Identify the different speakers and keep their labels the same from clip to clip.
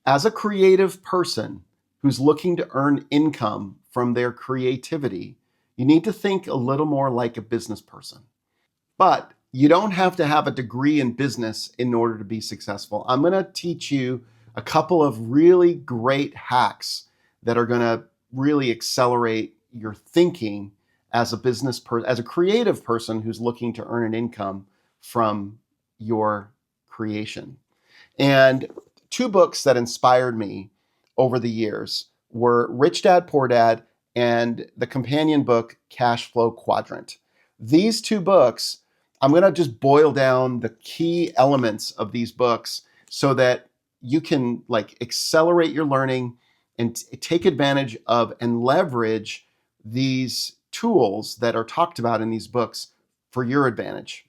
Speaker 1: As a creative person who's looking to earn income from their creativity, you need to think a little more like a business person. But you don't have to have a degree in business in order to be successful. I'm going to teach you a couple of really great hacks that are going to really accelerate your thinking as a as a creative person who's looking to earn an income from your creation. And two books that inspired me over the years were Rich Dad Poor Dad and the companion book Cash Flow Quadrant. These two books, I'm going to just boil down the key elements of these books so that you can like accelerate your learning and take advantage of and leverage these tools that are talked about in these books for your advantage.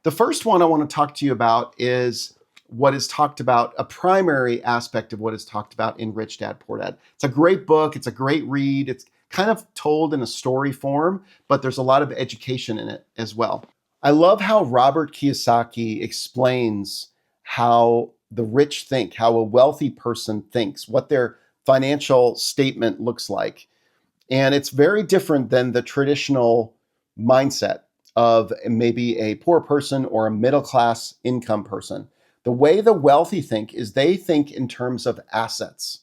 Speaker 1: The first one I want to talk to you about is what is talked about, a primary aspect of what is talked about in Rich Dad Poor Dad. It's a great book. It's a great read. It's kind of told in a story form, but there's a lot of education in it as well. I love how Robert Kiyosaki explains how the rich think, how a wealthy person thinks, what their financial statement looks like. And it's very different than the traditional mindset of maybe a poor person or a middle class income person. The way the wealthy think is they think in terms of assets.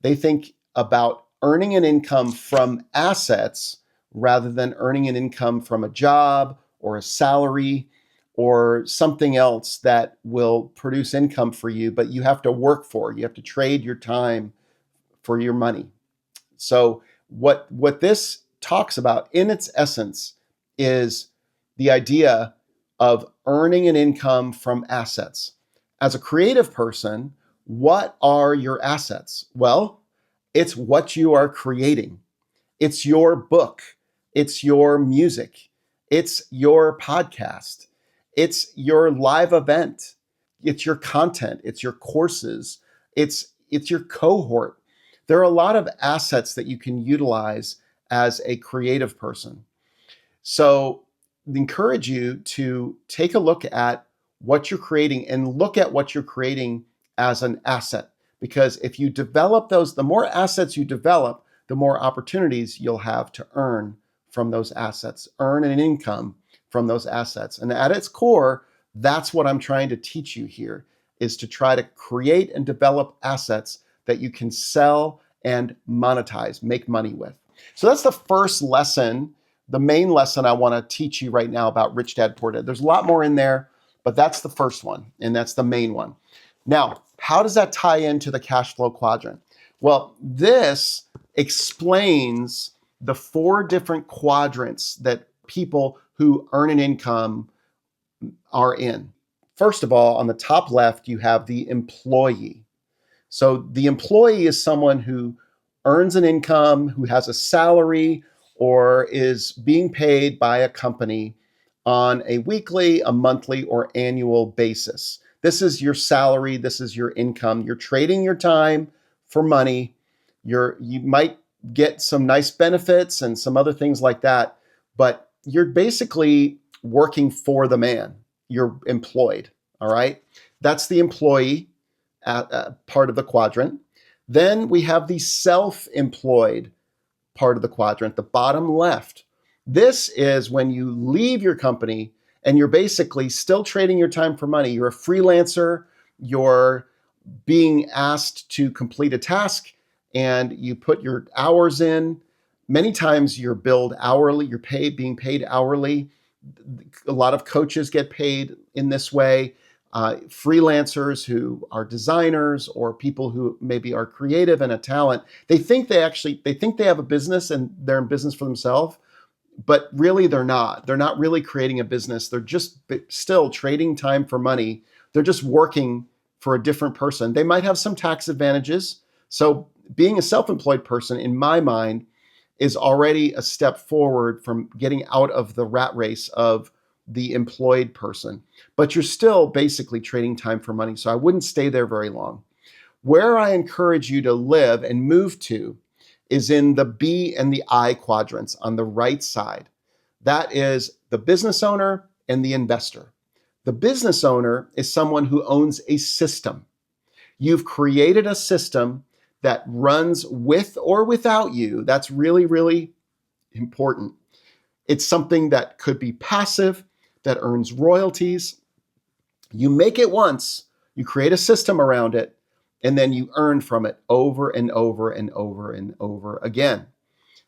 Speaker 1: They think about earning an income from assets rather than earning an income from a job or a salary or something else that will produce income for you, but you have to work for. You have to trade your time for your money. So what this talks about in its essence is the idea of earning an income from assets. As a creative person, what are your assets? Well, it's what you are creating. It's your book. It's your music. It's your podcast. It's your live event. It's your content. It's your courses. It's your cohort. There are a lot of assets that you can utilize as a creative person. So I encourage you to take a look at what you're creating and look at what you're creating as an asset. Because if you develop those, the more assets you develop, the more opportunities you'll have to earn from those assets, earn an income from those assets. And at its core, that's what I'm trying to teach you here, is to try to create and develop assets that you can sell and monetize, make money with. So that's the first lesson, the main lesson I want to teach you right now about Rich Dad Poor Dad. There's a lot more in there, but that's the first one, and that's the main one. Now, how does that tie into the cash flow quadrant? Well, this explains the 4 different quadrants that people who earn an income are in. First of all, on the top left, you have the employee. So the employee is someone who earns an income, who has a salary, or is being paid by a company on a weekly, a monthly, or annual basis. This is your salary. This is your income. You're trading your time for money. You might get some nice benefits and some other things like that, but you're basically working for the man. You're employed. All right. That's the employee part of the quadrant. Then we have the self-employed part of the quadrant, the bottom left. This is when you leave your company and you're basically still trading your time for money. You're a freelancer. You're being asked to complete a task and you put your hours in. Many times you're billed hourly, being paid hourly. A lot of coaches get paid in this way. Freelancers who are designers or people who maybe are creative and a talent, they think they have a business and they're in business for themselves, but really they're not. They're not really creating a business. They're just still trading time for money. They're just working for a different person. They might have some tax advantages. So being a self-employed person, in my mind, is already a step forward from getting out of the rat race of the employed person, but you're still basically trading time for money. So I wouldn't stay there very long. Where I encourage you to live and move to is in the B and the I quadrants on the right side. That is the business owner and the investor. The business owner is someone who owns a system. You've created a system that runs with or without you. That's really, really important. It's something that could be passive, that earns royalties. You make it once, you create a system around it, and then you earn from it over and over and over and over again.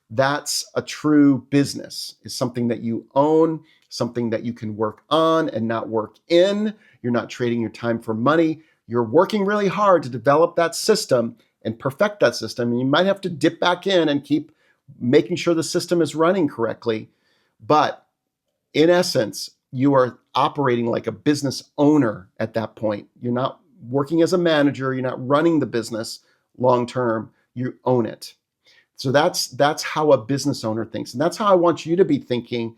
Speaker 1: That's a true business. It's something that you own, something that you can work on and not work in. You're not trading your time for money. You're working really hard to develop that system and perfect that system. And you might have to dip back in and keep making sure the system is running correctly. But in essence, you are operating like a business owner at that point. You're not working as a manager. You're not running the business long term. You own it. So that's how a business owner thinks. And that's how I want you to be thinking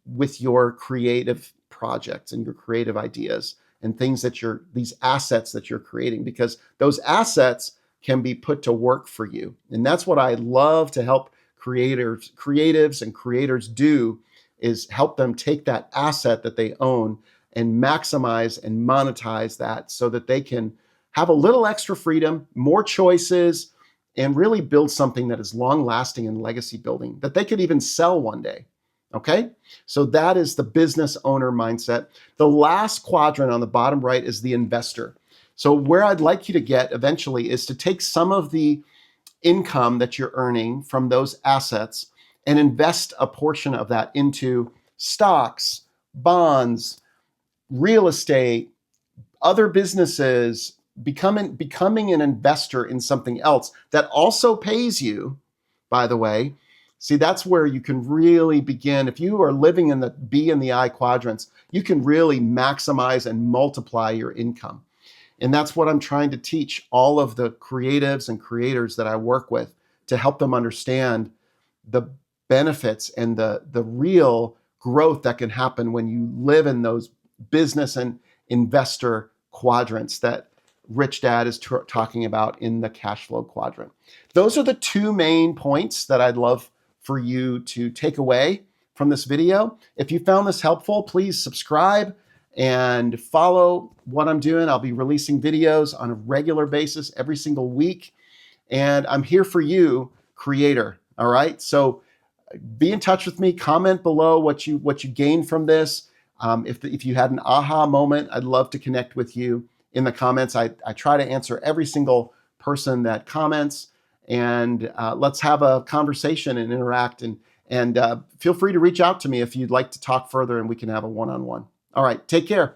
Speaker 1: with your creative projects and your creative ideas and things that these assets that you're creating, because those assets can be put to work for you. And that's what I love to help creatives and creators do, is help them take that asset that they own and maximize and monetize that so that they can have a little extra freedom, more choices, and really build something that is long lasting and legacy building that they could even sell one day. Okay, so that is the business owner mindset. The last quadrant on the bottom right is the investor. So where I'd like you to get eventually is to take some of the income that you're earning from those assets and invest a portion of that into stocks, bonds, real estate, other businesses, becoming an investor in something else that also pays you, by the way. See, that's where you can really begin. If you are living in the B and the I quadrants, you can really maximize and multiply your income. And that's what I'm trying to teach all of the creatives and creators that I work with, to help them understand the benefits and the real growth that can happen when you live in those business and investor quadrants that Rich Dad is talking about in the cash flow quadrant. Those are the two main points that I'd love for you to take away from this video. If you found this helpful, please subscribe and follow what I'm doing. I'll be releasing videos on a regular basis every single week. And I'm here for you, creator. All right. So be in touch with me. Comment below what you gained from this. If you had an aha moment, I'd love to connect with you in the comments. I try to answer every single person that comments, and let's have a conversation and interact. And feel free to reach out to me if you'd like to talk further, and we can have a one-on-one. All right, take care.